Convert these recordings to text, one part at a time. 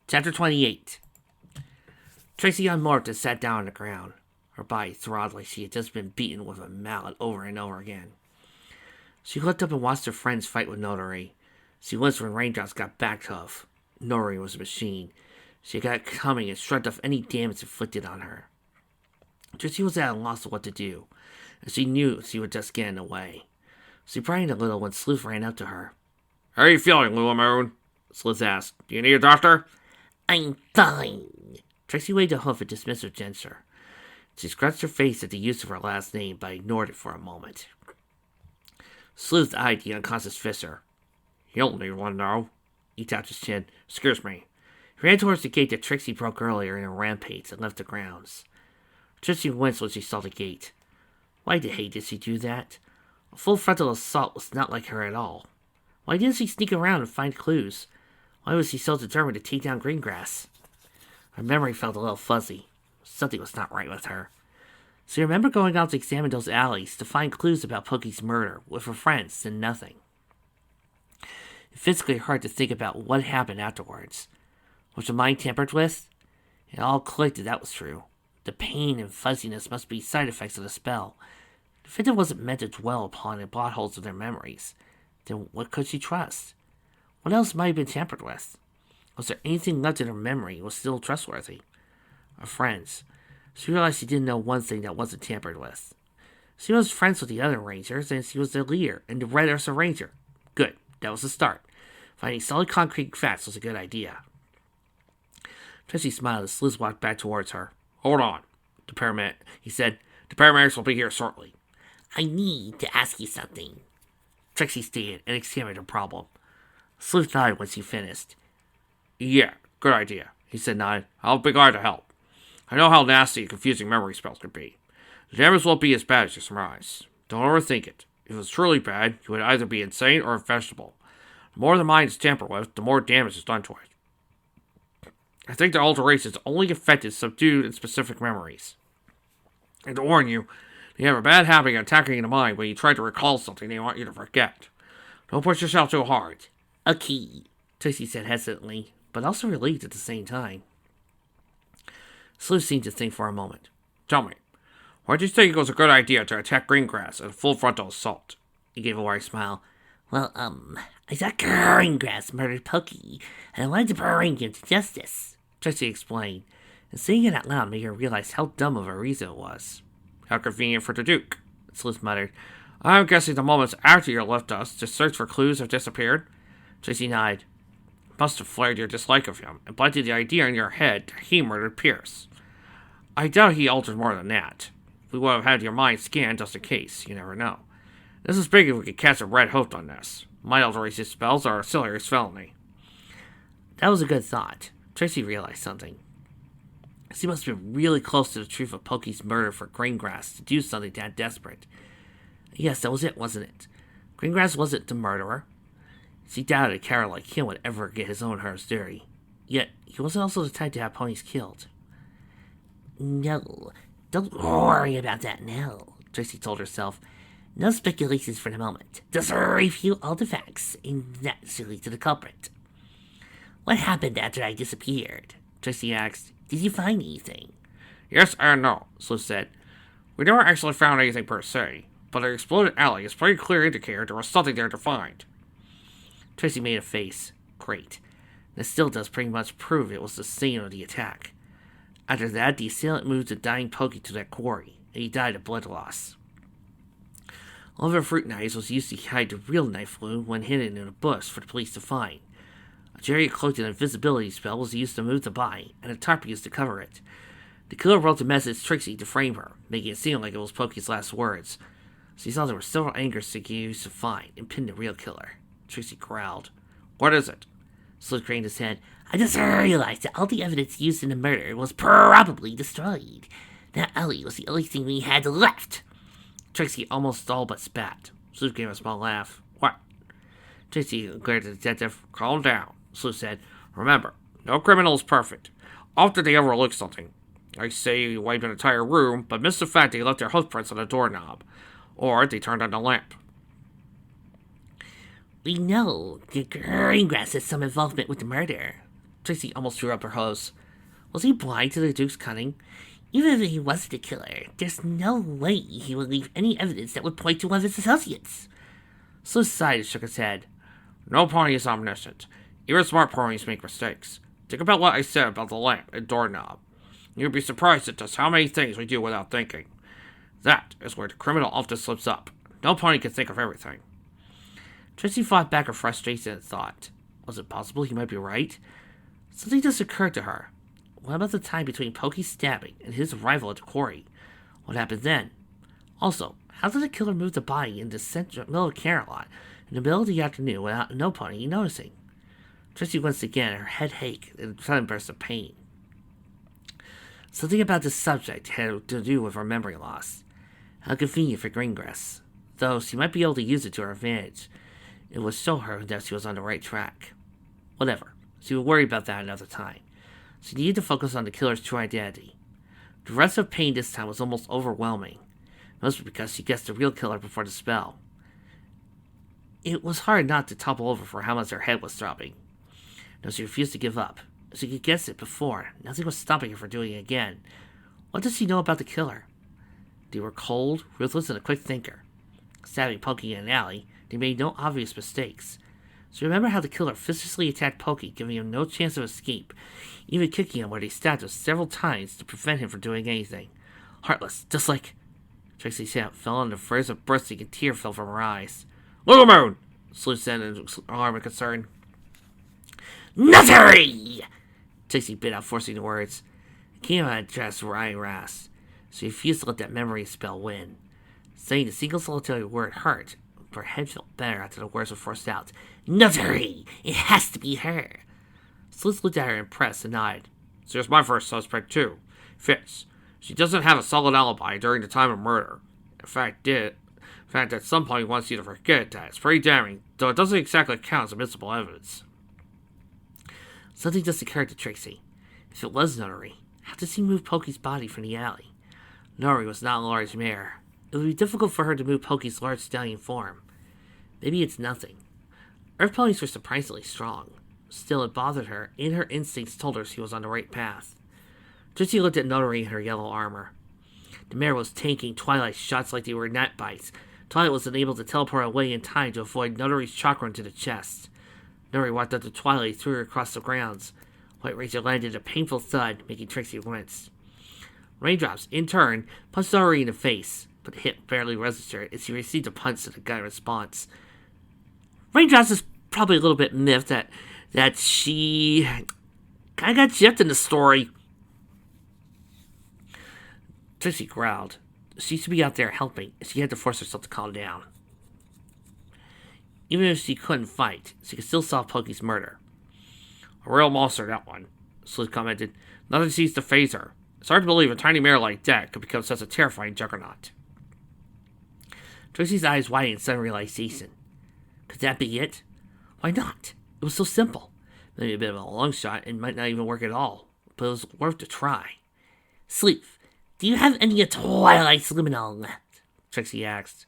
Chapter 28. Tracy unmorphed and sat down on the ground. Her body throbbed like she had just been beaten with a mallet over and over again. She looked up and watched her friends fight with Notary. She was when raindrops got back tough. Notary was a machine. She got it coming and shrugged off any damage inflicted on her. Tracy was at a loss of what to do, and she knew she would just get in the way. She brightened a little when Sleuth ran up to her. "How are you feeling, Lula Moon?" Sleuth asked. "Do you need a doctor?" "I'm fine." Tracy waved a hoof and dismissed her gesture. She scratched her face at the use of her last name, but ignored it for a moment. Sleuth eyed the unconscious Fisher. "You'll need one, though." He tapped his chin. "Excuse me." He ran towards the gate that Trixie broke earlier in a rampage and left the grounds. Trixie winced when she saw the gate. Why the hell did she do that? A full frontal assault was not like her at all. Why didn't she sneak around and find clues? Why was she so determined to take down Greengrass? Her memory felt a little fuzzy. Something was not right with her. She remembered going out to examine those alleys to find clues about Pokey's murder with her friends and nothing. It physically hurt to think about what happened afterwards. Was her mind tampered with? It all clicked that was true. The pain and fuzziness must be side effects of the spell. The victim wasn't meant to dwell upon the plot holes of their memories. Then what could she trust? What else might have been tampered with? Was there anything left in her memory that was still trustworthy? Her friends. She realized she didn't know one thing that wasn't tampered with. She was friends with the other Rangers, and she was their leader and the Red Ursa Ranger. Good, that was the start. Finding solid concrete facts was a good idea. Tracy smiled as Sleuth walked back towards her. "Hold on," he said. "The paramedics will be here shortly." "I need to ask you something," Trixie stated and examined her problem. Sleuth nodded when she finished. "Yeah, good idea," he said, nodding. "I'll be glad to help. I know how nasty and confusing memory spells can be. The damage won't be as bad as you surmise. Don't overthink it. If it's truly bad, you would either be insane or a vegetable. The more the mind is tampered with, the more damage is done to it. I think the alterations only affected subdued and specific memories. And to warn you, they have a bad habit of attacking the mind when you try to recall something they want you to forget. Don't push yourself too hard." "Okay," Tracy said hesitantly, but also relieved at the same time. Sleuth seemed to think for a moment. "Tell me, why do you think it was a good idea to attack Greengrass in a full frontal assault?" He gave a wry smile. "Well, I thought Greengrass murdered Pokey, and I wanted to bring him to justice," Tracy explained, and saying it out loud made her realize how dumb of a reason it was. "How convenient for the Duke," Sleuth muttered. "I'm guessing the moments after you left us to search for clues have disappeared." Tracy nodded. "Must have flared your dislike of him and planted the idea in your head that he murdered Pierce. I doubt he altered more than that. We would have had your mind scanned just in case. You never know. This is big if we could catch a red hook on this. Mind alteration spells are a serious felony." That was a good thought. Tracy realized something. She must have been really close to the truth of Pokey's murder for Greengrass to do something that desperate. Yes, that was it, wasn't it? Greengrass wasn't the murderer. She doubted a coward like him would ever get his own hers dirty. Yet, he wasn't also the type to have ponies killed. "No, don't worry about that now," Tracy told herself. "No speculations for the moment. Just review all the facts, and that's to lead to the culprit." "What happened after I disappeared?" Tracy asked. "Did you find anything?" "Yes and no," Sleuth said. "We never actually found anything per se, but the exploded alley is a pretty clear indicator there was something there to find." Tracy made a face. Great. This still does pretty much prove it was the scene of the attack. After that, the assailant moved the dying Pokey to that quarry, and he died of blood loss. One of her fruit knives was used to hide the real knife wound when hidden in a bush for the police to find. A chariot cloaked an invisibility spell was used to move the body, and a tarp used to cover it. The killer wrote the message Trixie to frame her, making it seem like it was Pokey's last words. She saw there were several angers she could use to find and pin the real killer. Trixie growled. "What is it?" Sleuth craned his head. "I just realized that all the evidence used in the murder was probably destroyed. That alley was the only thing we had left." Trixie almost all but spat. Sleuth gave a small laugh. "What?" Trixie glared at the detective. "Calm down," Sleuth said. "Remember, no criminal is perfect. Often they overlook something. I say you wiped an entire room, but missed the fact they left their hoofprints on the doorknob. Or they turned on the lamp." "We know that Greengrass has some involvement with the murder," Trixie almost threw up her hose. Was he blind to the Duke's cunning? Even if he wasn't the killer, there's no way he would leave any evidence that would point to one of his associates. Sleuth sighed and shook his head. No pony is omniscient. Even smart ponies make mistakes. Think about what I said about the lamp and doorknob. You'd be surprised at just how many things we do without thinking. That is where the criminal often slips up. No pony can think of everything. Trixie fought back her frustration and thought, was it possible he might be right? Something just occurred to her. What about the time between Pokey's stabbing and his arrival at the quarry? What happened then? Also, how did the killer move the body in the middle of Camelot in the middle of the afternoon without no pony noticing? Trixie winced again, her head ached, and a sudden burst of pain. Something about this subject had to do with her memory loss. How convenient for Greengrass. Though she might be able to use it to her advantage, it would show her that she was on the right track. Whatever, she would worry about that another time. She needed to focus on the killer's true identity. The rest of pain this time was almost overwhelming, mostly because she guessed the real killer before the spell. It was hard not to topple over for how much her head was throbbing. Though she refused to give up. She could guess it before. Nothing was stopping her from doing it again. What did she know about the killer? They were cold, ruthless, and a quick thinker. Stabbing Pokey in an alley, they made no obvious mistakes. She remembered how the killer viciously attacked Pokey, giving him no chance of escape, even kicking him where they stabbed him several times to prevent him from doing anything. Heartless, just like... Trixie's hand fell on the verge of bursting and tear fell from her eyes. Little Moon! Sleuth said in alarm and concern. Nuttery! Trixie bit out, forcing the words. It came out of chest Ryan Rass. She refused to let that memory spell win. Saying the single solitary word hurt, but her head felt better after the words were forced out. Nuttery! It has to be her! Sleuth looked at her impressed and nodded. So here's my first suspect, too. Fitz. She doesn't have a solid alibi during the time of murder. In fact, at some point wants you to forget that. It's pretty damning, though it doesn't exactly count as admissible evidence. Something just occurred to Trixie. If it was Notary, how did she move Pokey's body from the alley? Notary was not a large mare. It would be difficult for her to move Pokey's large stallion form. Maybe it's nothing. Earth ponies were surprisingly strong. Still, it bothered her, and her instincts told her she was on the right path. Trixie looked at Notary in her yellow armor. The mare was taking Twilight's shots like they were net bites. Twilight was unable to teleport away in time to avoid Notary's chakra into the chest. Notary walked up to Twilight, threw her across the grounds. White Ranger landed a painful thud, making Trixie wince. Raindrops, in turn, punched Notary in the face, but the hit barely registered as she received a punch to the gut in response. Raindrops is probably a little bit miffed that she kind of got gypped in the story. Trixie growled. She should be out there helping, and she had to force herself to calm down. Even if she couldn't fight, she could still solve Pokey's murder. A real monster, that one, Sleuth commented. Nothing seems to faze her. It's hard to believe a tiny mare like that could become such a terrifying juggernaut. Trixie's eyes widened in sudden realization. Could that be it? Why not? It was so simple. Maybe a bit of a long shot and might not even work at all, but it was worth a try. Sleuth, do you have any Twilight's luminol left? Trixie asked.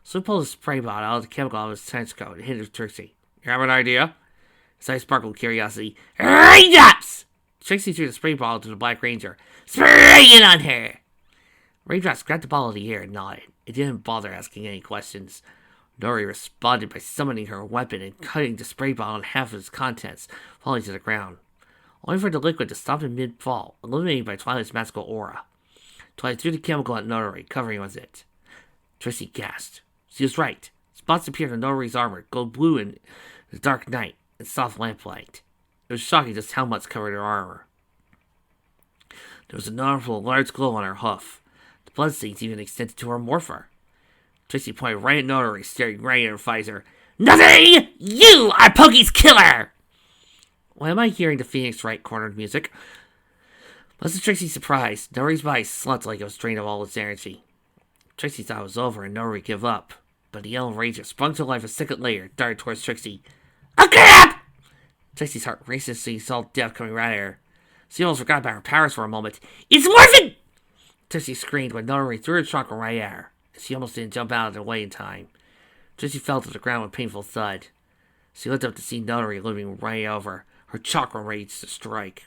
Sleuth pulled a spray bottle out of the chemical out of his trench coat and handed it to Trixie. You have an idea? His eyes sparkled with curiosity. Raindrops! Trixie threw the spray bottle to the Black Ranger. Spray it on her! Raindrops grabbed the ball out of the air and nodded. It didn't bother asking any questions. Nori responded by summoning her weapon and cutting the spray bottle in half of its contents, falling to the ground. Only for the liquid to stop in mid-fall, illuminated by Twilight's magical aura. Twilight threw the chemical at Notary, covering with it. Trixie gasped. She was right. Spots appeared on Notary's armor, glowed blue in the dark night and soft lamplight. It was shocking just how much covered her armor. There was a noticeable large glow on her hoof. The bloodstains even extended to her morpher. Trixie pointed right at Notary, staring right at her visor. Notary! You are Pokey's killer! Why am I hearing the Phoenix Wright cornered music? Much to Trixie's surprise, Notary's body slumped like it was drained of all its energy. Trixie thought it was over and Notary gave up, but the Yellow Ranger sprung to life a second later, darted towards Trixie. Oh crap! Trixie's heart raced as she saw death coming right at her. She almost forgot about her powers for a moment. It's morphing! Trixie screamed when Notary threw her chakra right at her. She almost didn't jump out of the way in time. Trixie fell to the ground with a painful thud. She looked up to see Notary looming right over, her chakra ready to strike.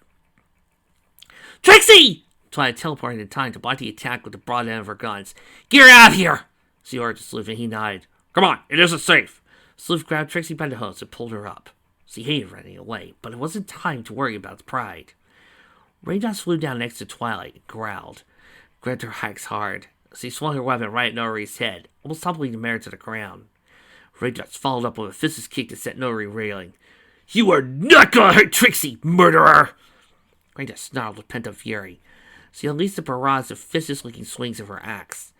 Trixie! Twilight teleported in time to block the attack with the broad end of her guns. Get her out of here! She ordered Sleuth, and he nodded. Come on, it isn't safe. Sleuth grabbed Trixie by the hose and pulled her up. She hated running away, but it wasn't time to worry about pride. Raindrops flew down next to Twilight and growled. Gripped her hikes hard. She swung her weapon right at Nori's head, almost toppling the mare to the ground. Raindrops followed up with a vicious kick that set Nori reeling. You are not gonna hurt Trixie, murderer! Raindrops snarled with pent-up fury. She unleashed a barrage of vicious-looking swings of her axe.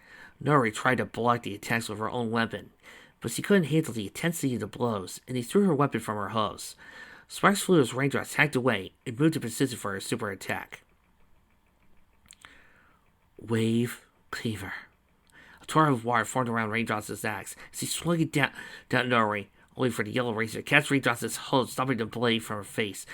Nori tried to block the attacks with her own weapon, but she couldn't handle the intensity of the blows, and he threw her weapon from her hose. Sparks flew as Raindrops hacked away and moved to position for her super attack. Wave Cleaver. A torrent of water formed around Raindrops' axe as he swung it down Nori, only for the yellow razor to catch Raindrops' hose, stopping the blade from her face.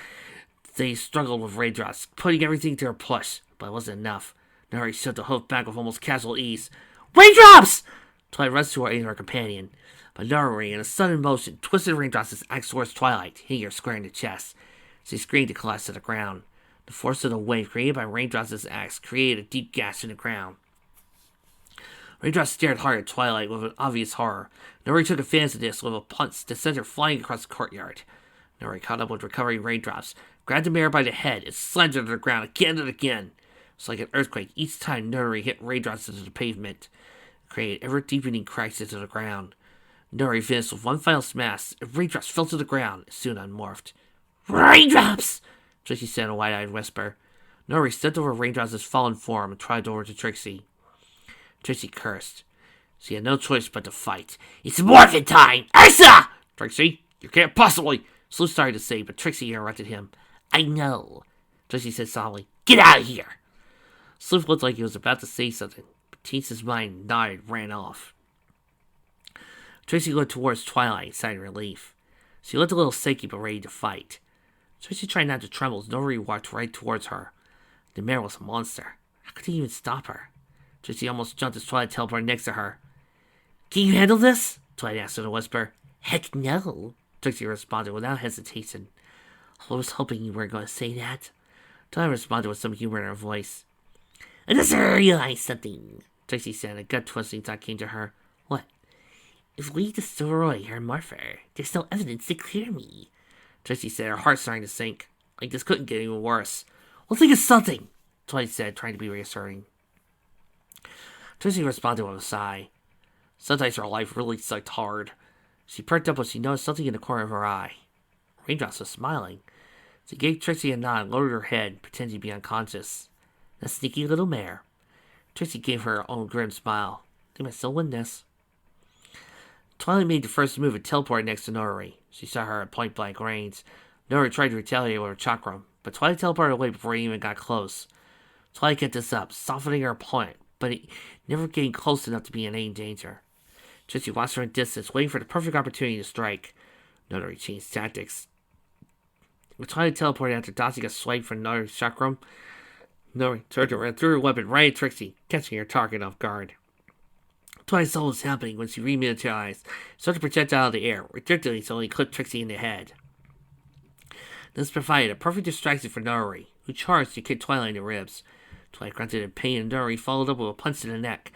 They struggled with Raindrops, putting everything to her push, but it wasn't enough. Nori shoved the hoof back with almost casual ease. Raindrops! Twilight rushed to her aid her companion, but Nori, in a sudden motion, twisted Raindrops' axe towards Twilight, hitting her square in the chest. She screamed and collapsed to the ground. The force of the wave created by Raindrops' axe created a deep gash in the ground. Raindrops stared hard at Twilight with an obvious horror. Nori took advantage of this with a punch that sent her flying across the courtyard. Nori caught up with recovering Raindrops, grabbed the mare by the head, and slammed her to the ground again and again. It was like an earthquake each time Nori hit Raindrops into the pavement. It created ever-deepening cracks into the ground. Nori finished with one final smash, and Raindrops fell to the ground and soon unmorphed. Raindrops! Trixie said in a wide-eyed whisper. Nori stepped over Raindrops' fallen form and tried over to Trixie. Trixie cursed. She had no choice but to fight. It's morphin' time! Ursa! Trixie, you can't possibly... Sleuth started to say, but Trixie interrupted him. I know, Trixie said solemnly. Get out of here! Sleuth looked like he was about to say something, but changed his mind, nodded, and ran off. Trixie looked towards Twilight, sighed relief. She looked a little shaky but ready to fight. Trixie tried not to tremble as Nori walked right towards her. The mare was a monster. How could he even stop her? Trixie almost jumped as Twilight teleported next to her. Can you handle this? Twilight asked in a whisper. Heck no, Trixie responded without hesitation. I was hoping you weren't going to say that. Twilight responded with some humor in her voice. I just realized something, Trixie said, a gut-twisting thought came to her. What? If we destroy her morpher, there's no evidence to clear me, Trixie said, her heart starting to sink. Like this couldn't get any worse. Well, think of something, Twilight said, trying to be reassuring. Trixie responded with a sigh. Sometimes her life really sucked hard. She perked up when she noticed something in the corner of her eye. Raindrops was smiling. She gave Trixie a nod and lowered her head, pretending to be unconscious. A sneaky little mare. Trixie gave her her own grim smile. They might still win this. Twilight made the first move and teleported next to Nori. She saw her at point-blank range. Nori tried to retaliate with her chakram, but Twilight teleported away before he even got close. Twilight kept this up, softening her opponent, but never getting close enough to be in any danger. Trixie watched her in distance, waiting for the perfect opportunity to strike. Nori changed tactics. When Twilight teleported after dodging a swipe from Nori's chakram, Nori turned around and threw her weapon right at Trixie, catching her target off guard. Twilight saw what was happening when she remilitarized, started to project out of the air, ridiculously so he clipped Trixie in the head. This provided a perfect distraction for Nori, who charged to kick Twilight in the ribs. Twilight grunted in pain and Nori followed up with a punch to the neck.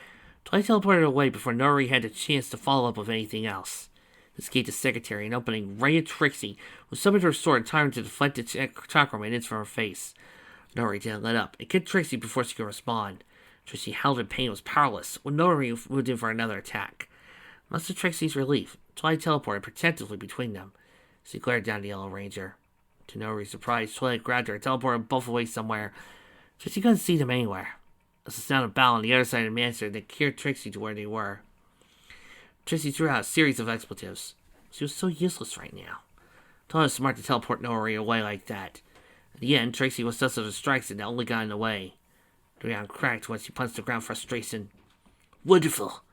Twilight teleported away before Nori had a chance to follow up with anything else. This gave the secretary an opening right at Trixie, who summoned her sword and timed to deflect the chakram an inch from her face. Nori didn't let up and kicked Trixie before she could respond. Trixie howled in pain and was powerless when Nori moved in for another attack. Much to Trixie's relief, Twilight teleported protectively between them. She glared down the Yellow Ranger. To Nori's surprise, Twilight grabbed her and teleported both away somewhere. Trixie couldn't see them anywhere. As the sound of battle on the other side of the mansion that carried Trixie to where they were. Trixie threw out a series of expletives. She was so useless right now. Twilight was smart to teleport Nori away like that. In the end, Trixie was just a distraction that only got in the way. The ground cracked when she punched the ground frustration. Wonderful.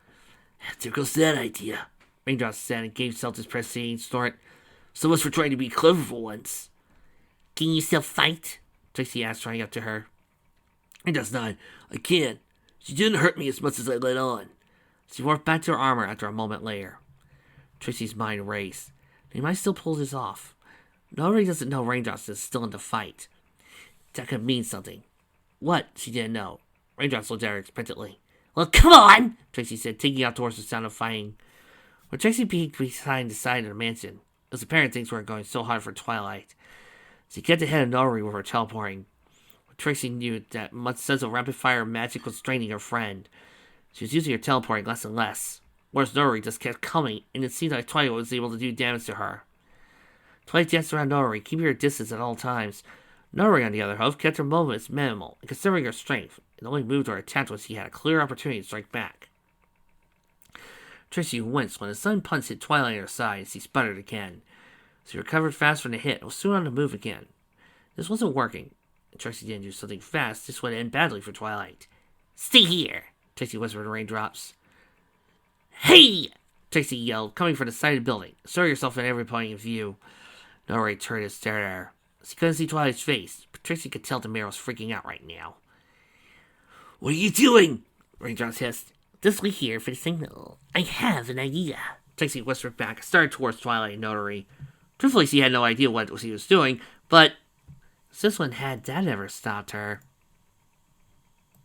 There goes that idea, Raindrops said and gave Celtic prestige snort. So much for trying to be clever for once. Can you still fight? Trixie asked, trying up to her. Raindrops nodded. I can. She didn't hurt me as much as I let on. She morphed back to her armor after a moment later. Trixie's mind raced. They might still pull this off. Nobody doesn't know Raindrops is still in the fight. That could mean something. What? She didn't know. Raindrops looked at her expectantly. Well, come on! Trixie said, taking out towards the sound of fighting. When Trixie peeked behind the side of the mansion, it was apparent things weren't going so hard for Twilight. She kept ahead of Nori with her teleporting. Trixie knew that much sense of rapid-fire magic was draining her friend. She was using her teleporting less and less, whereas Nori just kept coming, and it seemed like Twilight was able to do damage to her. Twilight danced around Nori, keeping her distance at all times. Nori, on the other hand, kept her movements minimal, and considering her strength, and only moved or attacked when she had a clear opportunity to strike back. Trixie winced when the sudden punch hit Twilight in her side and she sputtered again. She recovered fast from the hit and was soon on the move again. This wasn't working. If Trixie didn't do something fast, this would end badly for Twilight. Stay here, Trixie whispered to Raindrops. Hey! Trixie yelled, coming from the side of the building. Show yourself at every point of view. Nori turned and stared at her. She couldn't see Twilight's face, but Trixie could tell the mirror was freaking out right now. What are you doing? Raindrops hissed. Just wait here for the signal. I have an idea. Trixie whispered back and started towards Twilight and Notary. Truthfully, she had no idea what she was doing, but since when had that ever stopped her?